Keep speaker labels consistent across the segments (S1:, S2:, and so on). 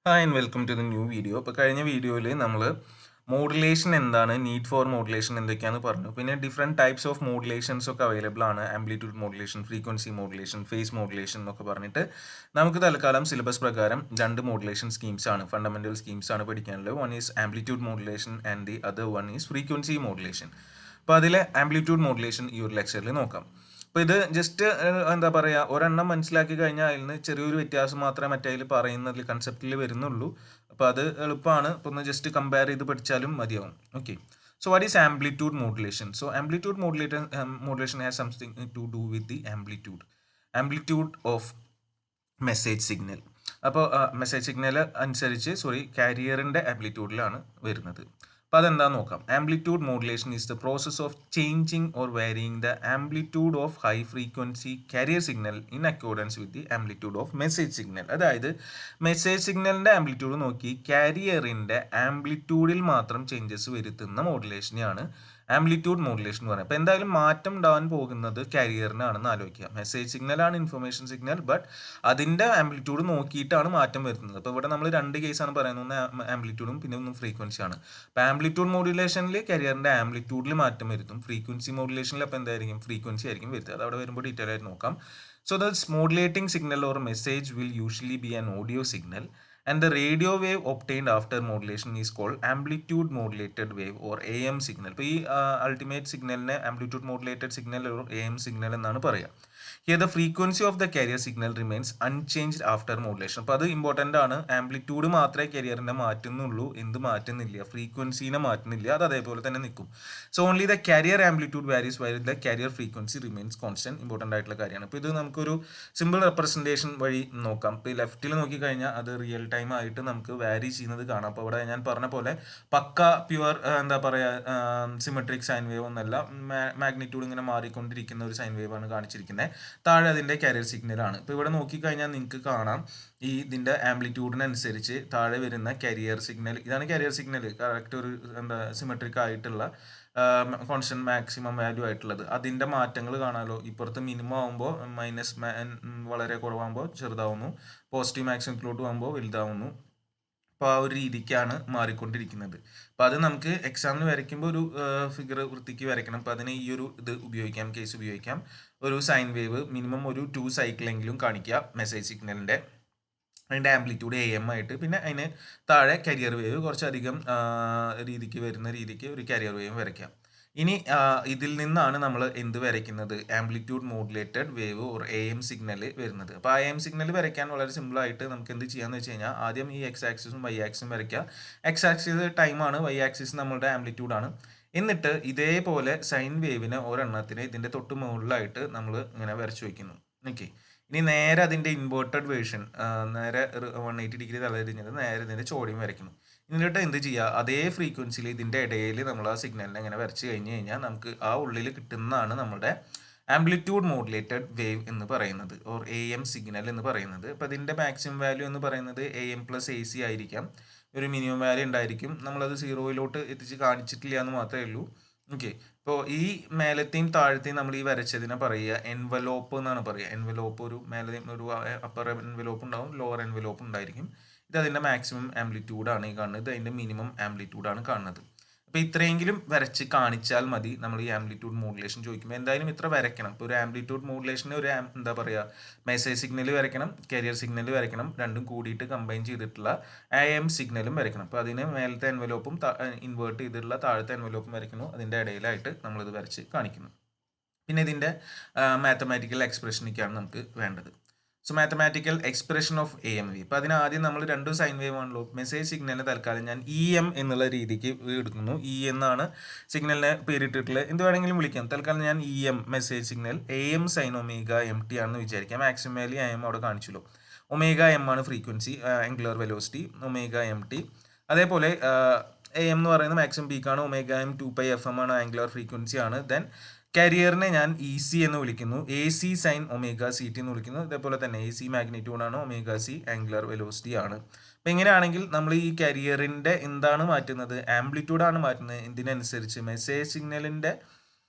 S1: Hi and welcome to the new video. അപ്പോൾ കഴിഞ്ഞ വീഡിയോയിൽ നമ്മൾ മോഡുലേഷൻ എന്താണ്, നീഡ് ഫോർ മോഡുലേഷൻ എന്തൊക്കെയാണെന്ന് പറഞ്ഞു. പിന്നെ ഡിഫറെൻറ്റ് ടൈപ്സ് ഓഫ് മോഡുലേഷൻസ് ഒക്കെ അവൈലബിൾ ആണ്. Amplitude modulation, frequency modulation, face modulation എന്നൊക്കെ പറഞ്ഞിട്ട് നമുക്ക് തൽക്കാലം സിലബസ് പ്രകാരം രണ്ട് മോഡുലേഷൻ സ്കീംസ് ആണ്, ഫണ്ടമെന്റൽ സ്കീംസ് ആണ് പഠിക്കാനുള്ളത്. One is amplitude modulation and the other one is frequency modulation. അപ്പോൾ അതിലെ ആംപ്ലിറ്റ്യൂഡ് മോഡുലേഷൻ ഈ ഒരു ലെക്ചറിൽ നോക്കാം. അപ്പോൾ ഇത് ജസ്റ്റ് എന്താ പറയുക, ഒരെണ്ണം മനസ്സിലാക്കി കഴിഞ്ഞാൽ അതിൽ നിന്ന് ചെറിയൊരു വ്യത്യാസം മാത്രമേ മറ്റേതിൽ പറയുന്നതിൽ കൺസെപ്റ്റിൽ വരുന്നുള്ളൂ. അപ്പോൾ അത് എളുപ്പമാണ്. അപ്പോൾ ഒന്ന് ജസ്റ്റ് കമ്പയർ ചെയ്ത് പഠിച്ചാലും മതിയാവും. Okay, so what is amplitude modulation? So amplitude modulation has something to do with the amplitude of message signal. അപ്പോൾ മെസ്സേജ് സിഗ്നൽ അനുസരിച്ച് കാരിയറിൻ്റെ ആംപ്ലിറ്റ്യൂഡിലാണ് വരുന്നത്. അപ്പോൾ അതെന്താന്ന് നോക്കാം. Amplitude modulation is the process of changing or varying the amplitude of high frequency carrier signal in accordance with the amplitude of message signal. അതായത് message സിഗ്നലിൻ്റെ ആംപ്ലിറ്റ്യൂഡ് നോക്കി കാരിയറിൻ്റെ ആംപ്ലിറ്റ്യൂഡിൽ മാത്രം ചേഞ്ചസ് വരുത്തുന്ന മോഡുലേഷനെയാണ് ആംപ്ലിറ്റ്യൂഡ് മോഡുലേഷൻ എന്ന് പറയുന്നത്. അപ്പോൾ എന്തായാലും മാറ്റം ഉണ്ടാവാൻ പോകുന്നത് കാരിയറിനാണെന്ന് ആലോചിക്കുക. മെസ്സേജ് സിഗ്നലാണ് ഇൻഫർമേഷൻ സിഗ്നൽ, ബട്ട് അതിൻ്റെ ആംപ്ലിറ്റ്യൂഡ് നോക്കിയിട്ടാണ് മാറ്റം വരുന്നത്. അപ്പോൾ ഇവിടെ നമ്മൾ രണ്ട് കേസാണ് പറയുന്നത്, ഒന്ന് ആംപ്ലിറ്റ്യൂഡും പിന്നെ ഒന്നും ഫ്രീക്വൻസിയാണ്. അപ്പോൾ ആംപ്ലിറ്റ്യൂഡ് മോഡുലേഷനിൽ കാരിയറിൻ്റെ ആംപ്ലിറ്റ്യൂഡിൽ മാറ്റം വരുത്തും. ഫ്രീക്വൻസി മോഡുലേഷനിൽ അപ്പോൾ എന്തായിരിക്കും, ഫ്രീക്വൻസി ആയിരിക്കും വരുത്തുക. അത് അവിടെ വരുമ്പോൾ ഡീറ്റെയിൽ ആയിട്ട് നോക്കാം. So thus modulating signal or message will usually be an audio signal. And the radio wave obtained after modulation is called amplitude modulated wave or AM signal. ഇപ്പോൾ ഈ അൾട്ടിമേറ്റ് സിഗ്നലിനെ amplitude modulated signal or AM signal എന്നാണ് പറയുക. Here the frequency of the carrier signal remains unchanged after modulation. അപ്പോൾ അത് important ആണ്. Amplitude മാത്രമേ കാരിയറിനെ മാറ്റുന്നുള്ളൂ, എന്ത് മാറ്റുന്നില്ല, ഫ്രീക്വൻസീനെ മാറ്റുന്നില്ല, അത് അതേപോലെ തന്നെ നിൽക്കും. So only the carrier amplitude varies while the carrier frequency remains constant. Important ആയിട്ടുള്ള കാര്യമാണ്. അപ്പോൾ ഇത് നമുക്കൊരു സിമ്പിൾ റെപ്രസെൻറ്റേഷൻ വഴി നോക്കാം. ഇപ്പോൾ ഈ ലെഫ്റ്റിൽ നോക്കിക്കഴിഞ്ഞാൽ അത് റിയൽ ടൈം ആയിട്ട് നമുക്ക് വാരി ചെയ്യുന്നത് കാണാം. അപ്പോൾ ഇവിടെ ഞാൻ പറഞ്ഞ പോലെ പക്ക പ്യുവർ എന്താ പറയുക, സിമെട്രിക് സൈൻ വേവ് ഒന്നല്ല, മാഗ്നിറ്റ്യൂഡ് ഇങ്ങനെ മാറിക്കൊണ്ടിരിക്കുന്ന ഒരു സൈൻ വേവ് ആണ് കാണിച്ചിരിക്കുന്നത്. താഴെ അതിൻ്റെ കാരിയർ സിഗ്നലാണ്. ഇപ്പോൾ ഇവിടെ നോക്കിക്കഴിഞ്ഞാൽ നിങ്ങൾക്ക് കാണാം ഈ ഇതിൻ്റെ ആംപ്ലിറ്റ്യൂഡിനനുസരിച്ച് താഴെ വരുന്ന കാരിയർ സിഗ്നൽ, ഇതാണ് കാരിയർ സിഗ്നൽ, കറക്റ്റ് ഒരു എന്താ സിമെട്രിക് ആയിട്ടുള്ള കോൺസ്റ്റന്റ് മാക്സിമം വാല്യൂ ആയിട്ടുള്ളത്. അതിൻ്റെ മാറ്റങ്ങൾ കാണാമല്ലോ. ഇപ്പുറത്ത് മിനിമം ആകുമ്പോൾ മൈനസ് വളരെ കുറവാകുമ്പോൾ ചെറുതാവുന്നു, പോസിറ്റീവ് മാക്സിമത്തിലോട്ട് പോകുമ്പോൾ വലുതാവുന്നു. അപ്പോൾ ആ ഒരു രീതിക്കാണ് മാറിക്കൊണ്ടിരിക്കുന്നത്. അപ്പോൾ അത് നമുക്ക് എക്സാമിന് വരയ്ക്കുമ്പോൾ ഒരു ഫിഗർ വൃത്തിക്ക് വരയ്ക്കണം. അപ്പോൾ അതിന് ഈ ഒരു ഇത് ഉപയോഗിക്കാം, കേസ് ഉപയോഗിക്കാം. ഒരു സൈൻ വേവ് മിനിമം ഒരു 2 സൈക്കിളെങ്കിലും കാണിക്കുക മെസ്സേജ് സിഗ്നലിൻ്റെ, അതിൻ്റെ ആംപ്ലിറ്റ്യൂഡ് AM ആയിട്ട്, പിന്നെ അതിന് താഴെ കാരിയർ വേവ് കുറച്ചധികം രീതിക്ക് വരുന്ന രീതിക്ക് ഒരു കാരിയർ വേവ് വരയ്ക്കാം. ഇനി ഇതിൽ നിന്നാണ് നമ്മൾ എന്ത് വരയ്ക്കുന്നത്, amplitude modulated wave or AM signal വരുന്നത്. അപ്പോൾ AM സിഗ്നൽ വരയ്ക്കാൻ വളരെ സിമ്പിളായിട്ട് നമുക്ക് എന്ത് ചെയ്യാന്ന് വെച്ച് കഴിഞ്ഞാൽ, ആദ്യം ഈ X ആക്സിസും Y ആക്സിസും വരയ്ക്കുക. X ആക്സിസ് ടൈമാണ്, Y ആക്സിസ് നമ്മളുടെ ആംപ്ലിറ്റ്യൂഡാണ്. എന്നിട്ട് ഇതേപോലെ സൈൻ വേവിന് ഒരെണ്ണത്തിന് ഇതിൻ്റെ തൊട്ട് മുകളിലായിട്ട് നമ്മൾ ഇങ്ങനെ വരച്ചു വയ്ക്കുന്നു. ഓക്കെ, ഇനി നേരെ അതിൻ്റെ ഇൻവേർട്ടഡ് വേർഷൻ, നേരെ 180 ഡിഗ്രി തലതിരിഞ്ഞത് നേരെ ഇതിൻ്റെ ചോദ്യം വരയ്ക്കുന്നു. എന്നിട്ട് എന്ത് ചെയ്യുക, അതേ ഫ്രീക്വൻസിയിൽ ഇതിൻ്റെ ഇടയിൽ നമ്മൾ ആ സിഗ്നലിനെ ഇങ്ങനെ വരച്ച് കഴിഞ്ഞ് കഴിഞ്ഞാൽ നമുക്ക് ആ ഉള്ളിൽ കിട്ടുന്നതാണ് നമ്മുടെ ആംപ്ലിറ്റ്യൂഡ് മോഡുലേറ്റഡ് വേവ് എന്ന് പറയുന്നത്, ഓർ AM സിഗ്നൽ എന്ന് പറയുന്നത്. അപ്പോൾ അതിൻ്റെ മാക്സിമം വാല്യൂ എന്ന് പറയുന്നത് AM + AC ആയിരിക്കാം. ഒരു മിനിമം വാല്യൂ ഉണ്ടായിരിക്കും. നമ്മളത് 0 എത്തിച്ച് കാണിച്ചിട്ടില്ല എന്ന് മാത്രമേ ഉള്ളൂ. ഓക്കെ, ഇപ്പോൾ ഈ മേലത്തെയും താഴത്തെയും നമ്മൾ ഈ വരച്ചതിനെ പറയുക എൻവലോപ്പ് എന്നാണ് പറയുക. എൻവലോപ്പ് ഒരു മേലെ ഒരു അപ്പർ എൻവലോപ്പ് ഉണ്ടാവും, ലോവർ എൻവലോപ്പ് ഉണ്ടായിരിക്കും. ഇത് അതിൻ്റെ മാക്സിമം ആംപ്ലിറ്റ്യൂഡാണ് ഈ കാണുന്നത്, ഇത് അതിൻ്റെ മിനിമം ആംപ്ലിറ്റ്യൂഡാണ് കാണുന്നത്. അപ്പോൾ ഇത്രയെങ്കിലും വരച്ച് കാണിച്ചാൽ മതി നമ്മൾ ഈ ആംപ്ലിറ്റ്യൂഡ് മോഡുലേഷൻ ചോദിക്കുമ്പോൾ. എന്തായാലും ഇത്ര വരയ്ക്കണം. ഇപ്പോൾ ഒരു ആംപ്ലിറ്റ്യൂഡ് മോഡുലേഷന് ഒരു എന്താ പറയുക, മെസ്സേജ് സിഗ്നൽ വരയ്ക്കണം, കാരിയർ സിഗ്നൽ വരയ്ക്കണം, രണ്ടും കൂടിയിട്ട് കമ്പൈൻ ചെയ്തിട്ടുള്ള AM സിഗ്നലും വരയ്ക്കണം. അപ്പോൾ അതിന് മേലത്തെ എൻവലോപ്പും ഇൻവേർട്ട് ചെയ്തിട്ടുള്ള താഴത്തെ എൻവലോപ്പും വരയ്ക്കുന്നു, അതിൻ്റെ ഇടയിലായിട്ട് നമ്മളിത് വരച്ച് കാണിക്കുന്നു. പിന്നെ ഇതിൻ്റെ മാത്തമാറ്റിക്കൽ എക്സ്പ്രഷനൊക്കെയാണ് നമുക്ക് വേണ്ടത്. So mathematical expression of AMV. ഇപ്പോൾ അതിനാദ്യം നമ്മൾ രണ്ട് സൈൻ വേവ് ആണല്ലോ, മെസ്സേജ് സിഗ്നലിന് തൽക്കാലം ഞാൻ EM എന്നുള്ള രീതിക്ക് എടുക്കുന്നു. എന്നാണ് സിഗ്നലിനെ പേരിട്ടിട്ടുള്ളത്, എന്ത് വേണമെങ്കിലും വിളിക്കാം. തൽക്കാലം ഞാൻ EM message signal AM sin ωmt ആണെന്ന് വിചാരിക്കാം. മാക്സിമം വാല്യൂ AM അവിടെ കാണിച്ചല്ലോ. ωm ആണ് ഫ്രീക്വൻസി, ആംഗുലർ വെലോസിറ്റി ωmt. അതേപോലെ AM എന്ന് പറയുന്നത് മാക്സിമം പീക്കാണ്, ωm 2πfm ആണ്, ആംഗുലർ ഫ്രീക്വൻസി ആണ്. ദെൻ കാരിയറിനെ ഞാൻ EC എന്ന് വിളിക്കുന്നു, AC sin ωct എന്ന് വിളിക്കുന്നു. ഇതേപോലെ തന്നെ AC മാഗ്നിറ്റ്യൂഡ് ആണ്, ωc ആംഗുലർ വെലോസിറ്റി ആണ്. അപ്പം ഇങ്ങനെയാണെങ്കിൽ നമ്മൾ ഈ കാരിയറിൻ്റെ എന്താണ് മാറ്റുന്നത്, ആംപ്ലിറ്റ്യൂഡാണ് മാറ്റുന്നത്. ഇതിനനുസരിച്ച് മെസ്സേജ് സിഗ്നലിൻ്റെ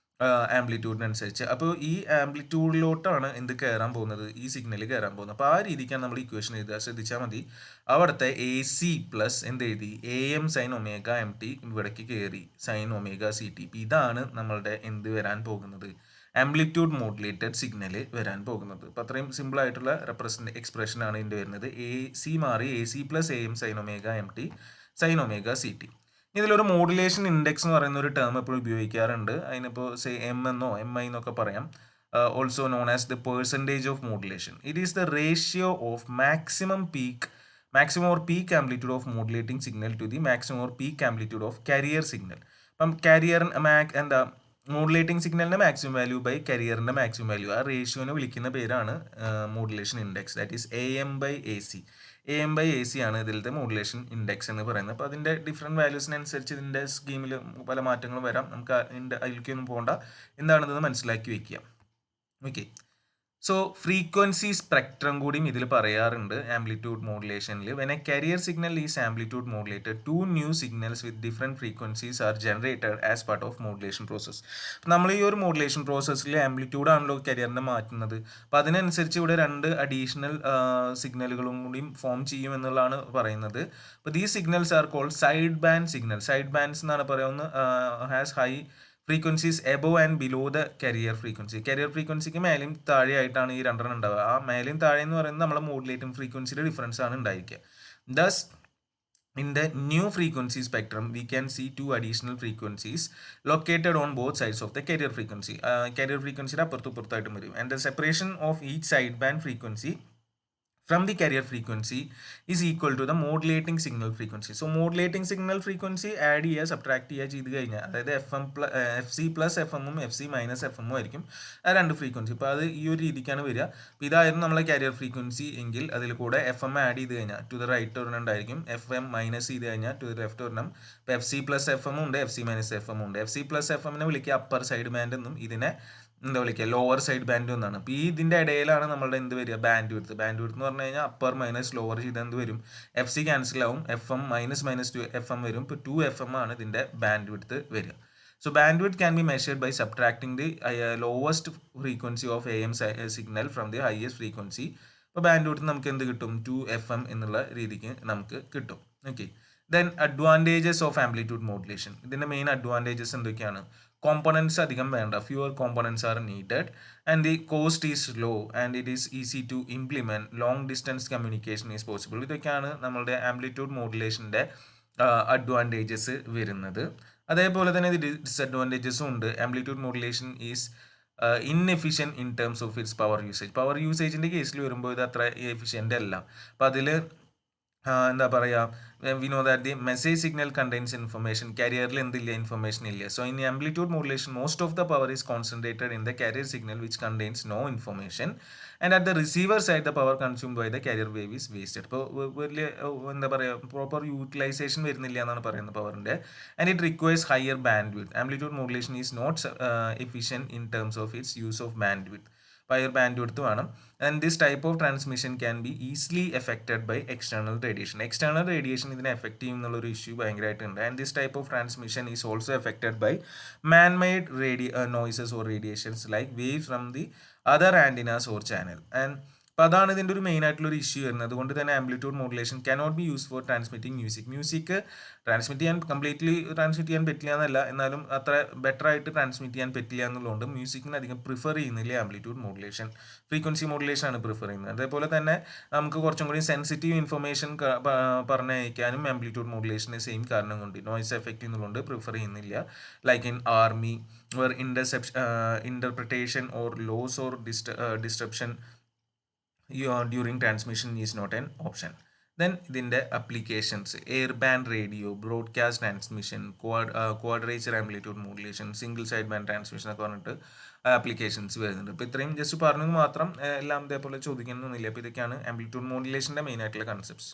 S1: ആംപ്ലിറ്റ്യൂഡിനനുസരിച്ച്. അപ്പോൾ ഈ ആംപ്ലിറ്റ്യൂഡിലോട്ടാണ് എന്ത് കയറാൻ പോകുന്നത്, ഈ സിഗ്നൽ കയറാൻ പോകുന്നത്. അപ്പോൾ ആ രീതിക്കാണ് നമ്മൾ ഇക്വേഷൻ എഴുതുക. ശ്രദ്ധിച്ചാൽ മതി. അവിടുത്തെ എ സി പ്ലസ് എന്ത് എഴുതി, A M sine omega M T ഇവിടേക്ക് കയറി സൈൻ ഒമേഗ സി ടി. ഇതാണ് നമ്മളുടെ എന്ത് വരാൻ പോകുന്നത്, ആംപ്ലിറ്റ്യൂഡ് മോഡുലേറ്റഡ് സിഗ്നൽ വരാൻ പോകുന്നത്. അപ്പോൾ അത്രയും സിമ്പിൾ ആയിട്ടുള്ള എക്സ്പ്രഷൻ ആണ് ഇതിൻ്റെ വരുന്നത്. എ സി മാറി A C plus A M sine omega M T sine omega C T. ഇതിലൊരു മോഡുലേഷൻ ഇൻഡെക്സ് എന്ന് പറയുന്ന ഒരു ടേം എപ്പോഴും ഉപയോഗിക്കാറുണ്ട്. അതിനിപ്പോൾ സേ എം എന്നോ എം ഐ എന്നൊക്കെ പറയാം. Also known as the percentage of modulation. It is the ratio of maximum or peak amplitude of modulating signal to the maximum or peak amplitude of carrier signal. അപ്പം carrier എന്താ modulating സിഗ്നലിൻ്റെ maximum value by കരിയറിൻ്റെ maximum value, ആ റേഷ്യോനെ വിളിക്കുന്ന പേരാണ് modulation index. That is a m by a c. A m by a c ആണ് ഇതിലത്തെ മോഡുലേഷൻ ഇൻഡെക്സ് എന്ന് പറയുന്നത്. അപ്പോൾ അതിൻ്റെ ഡിഫറെൻറ്റ് വാല്യൂസിനനുസരിച്ച് ഇതിൻ്റെ സ്കീമിൽ പല മാറ്റങ്ങളും വരാം. നമുക്ക് അതിലേക്കൊന്നും പോകണ്ട, എന്താണെന്ന് മനസ്സിലാക്കി വയ്ക്കുക. ഓക്കെ. സോ ഫ്രീക്വൻസി സ്പെക്ട്രം കൂടിയും ഇതിൽ പറയാറുണ്ട് ആംപ്ലിറ്റ്യൂഡ് മോഡുലേഷനിൽ. When a carrier signal is amplitude modulated, 2 new signals with different frequencies are generated as part of modulation process. നമ്മൾ ഈ ഒരു മോഡുലേഷൻ പ്രോസസ്സിൽ ആംപ്ലിറ്റ്യൂഡ് ആണല്ലോ കരിയറിനെ മാറ്റുന്നത്. അപ്പോൾ അതിനനുസരിച്ച് ഇവിടെ 2 അഡീഷണൽ സിഗ്നലുകളും കൂടിയും ഫോം ചെയ്യും എന്നുള്ളതാണ് പറയുന്നത്. അപ്പോൾ these signals are called side band signal. Side bands എന്നാണ് പറയുന്നത്. Has high frequencies above and below the carrier frequency. Carrier ഫ്രീക്വൻസിക്ക് മേലെയും താഴെയായിട്ടാണ് ഈ രണ്ടെണ്ണം ഉണ്ടാവുക. ആ മേലെയും താഴെ എന്ന് പറയുന്നത് നമ്മളെ മോഡുലേറ്റിംഗ് ഫ്രീക്വൻസിയുടെ ഡിഫറൻസ് ആണ് ഉണ്ടായിരിക്കുക. Thus in the new frequency spectrum we can see 2 additional frequencies located on both sides of the carrier frequency. Carrier frequency അപ്പുറത്തും ഇപ്പുറത്തായിട്ടും വരും. And the separation of each sideband frequency from the carrier frequency is equal to the modulating signal frequency. So modulating signal frequency add ചെയ്യുക subtract ചെയ്യുക ചെയ്ത് കഴിഞ്ഞാൽ, അതായത് F c plus F എമ്മും F c minus F എമ്മും ആയിരിക്കും ആ 2 frequency. അപ്പോൾ അത് ഈ ഒരു രീതിക്കാണ് വരിക. അപ്പോൾ ഇതായിരുന്നു നമ്മളെ കാരിയർ ഫ്രീക്വൻസി എങ്കിൽ അതിൽ കൂടെ എഫ് എം ആഡ് ചെയ്ത് കഴിഞ്ഞാൽ ടു ദ റൈറ്റ് ഒരെണ്ണം ഉണ്ടായിരിക്കും, എഫ് എം മൈനസ് ചെയ്ത് കഴിഞ്ഞാൽ ടു ദ ലെഫ്റ്റ് ഒരെണ്ണം. ഇപ്പോൾ f c plus f m ഉണ്ട്, f c minus f m ഉണ്ട്. എഫ് സി പ്ലസ് എഫ് എമ്മിനെ വിളിക്കുക അപ്പർ സൈഡ് ബാൻഡ് എന്നും ഇതിനെ എന്താ വിളിക്കുക ലോവർ സൈഡ് ബാൻഡ് എന്നാണ്. അപ്പോൾ ഈ ഇതിൻ്റെ ഇടയിലാണ് നമ്മളുടെ എന്ത് വരിക, ബാൻഡ് വിഡ്ത്ത്. ബാൻഡ് വിഡ്ത്ത് എന്ന് പറഞ്ഞു കഴിഞ്ഞാൽ അപ്പർ മൈനസ് ലോവർ ചെയ്ത് എന്ത് വരും, എഫ് സി ക്യാൻസൽ ആവും, F M minus 2 F M വരും. ഇപ്പോൾ 2 എഫ് എം ആണ് ഇതിൻ്റെ ബാൻഡ് വിഡ്ത്ത് വരിക. So bandwidth can be measured by subtracting the lowest frequency of A M signal from the highest frequency. അപ്പോൾ bandwidth നമുക്ക് എന്ത് കിട്ടും, 2 എഫ് എം എന്നുള്ള രീതിക്ക് നമുക്ക് കിട്ടും. Okay. Then advantages of amplitude modulation. ഇതിൻ്റെ മെയിൻ അഡ്വാൻറ്റേജസ് എന്തൊക്കെയാണ്? കോമ്പണൻസ് അധികം വേണ്ട, fewer components are needed, and the cost is low, and it is easy to implement, long distance communication is possible. ഇതൊക്കെയാണ് നമ്മളുടെ ആംപ്ലിറ്റ്യൂഡ് മോഡുലേഷൻ്റെ അഡ്വാൻറ്റേജസ് വരുന്നത്. അതേപോലെ തന്നെ ഇത് ഡിസഡ്വാൻറ്റേജസും ഉണ്ട്. Amplitude modulation is inefficient in terms of its power usage. Power യൂസേജിൻ്റെ കേസിൽ വരുമ്പോൾ ഇത് അത്ര എഫിഷ്യൻ്റ് അല്ല. അപ്പോൾ അതിൽ എന്താ പറയുക, we know that the message signal contains information. കാരിയറിൽ എന്തില്ല, ഇൻഫർമേഷൻ ഇല്ല. So in amplitude modulation most of the power is concentrated in the carrier signal which contains no information, and at the receiver side the power consumed by the carrier wave is wasted. ഇപ്പോൾ വലിയ എന്താ പറയുക proper utilization വരുന്നില്ല എന്നാണ് പറയുന്നത് പവറിൻ്റെ. And it requires higher bandwidth. Amplitude modulation is not efficient in terms of its use of bandwidth. Higher bandwidth വേണം. And this type of transmission can be easily affected by external radiation. External radiation ഇതിനെ affect ചെയ്യും എന്നുള്ളൊരു issue ഭയങ്കരമായിട്ടുണ്ട്. And this type of transmission is also affected by man made noises or radiations like wave from the other antennas or channel. And അപ്പോൾ അതാണ് ഇതിൻ്റെ ഒരു main ആയിട്ടുള്ളൊരു issue വരുന്നത്. അതുകൊണ്ട് തന്നെ amplitude modulation cannot be use for transmitting music completely transmit ചെയ്യാൻ പറ്റില്ല എന്നല്ല, എന്നാലും അത്ര ബെറ്റർ ആയിട്ട് ട്രാൻസ്മിറ്റ് ചെയ്യാൻ പറ്റില്ല എന്നുള്ളതുകൊണ്ട് മ്യൂസിക്കിന് അധികം പ്രിഫർ ചെയ്യുന്നില്ല ആംപ്ലിറ്റ്യൂഡ് മോഡുലേഷൻ. ഫ്രീക്വൻസി മോഡുലേഷൻ ആണ് പ്രിഫർ ചെയ്യുന്നത്. അതേപോലെ തന്നെ നമുക്ക് കുറച്ചും കൂടി സെൻസിറ്റീവ് ഇൻഫർമേഷൻ പറഞ്ഞയക്കാനും ആംപ്ലിറ്റ്യൂഡ് മോഡുലേഷന് സെയിം കാരണം കൊണ്ട് നോയ്സ് എഫക്റ്റ് എന്നുള്ളതുകൊണ്ട് പ്രിഫർ ചെയ്യുന്നില്ല. Like in army where interpretation or loss or disruption during transmission is not an option. Then ഇതിൻ്റെ applications air band radio, broadcast transmission, quadrature amplitude modulation, single side band transmission ഒക്കെ പറഞ്ഞിട്ട് applications വരുന്നുണ്ട്. അപ്പോൾ ഇത്രയും just പറഞ്ഞത് മാത്രം, എല്ലാം ഇതേപോലെ ചോദിക്കുന്നൊന്നുമില്ല. അപ്പോൾ ഇതൊക്കെയാണ് ആംപ്ലിറ്റ്യൂഡ് മോഡുലേഷൻ്റെ മെയിൻ ആയിട്ടുള്ള കൺസെപ്റ്റ്സ്.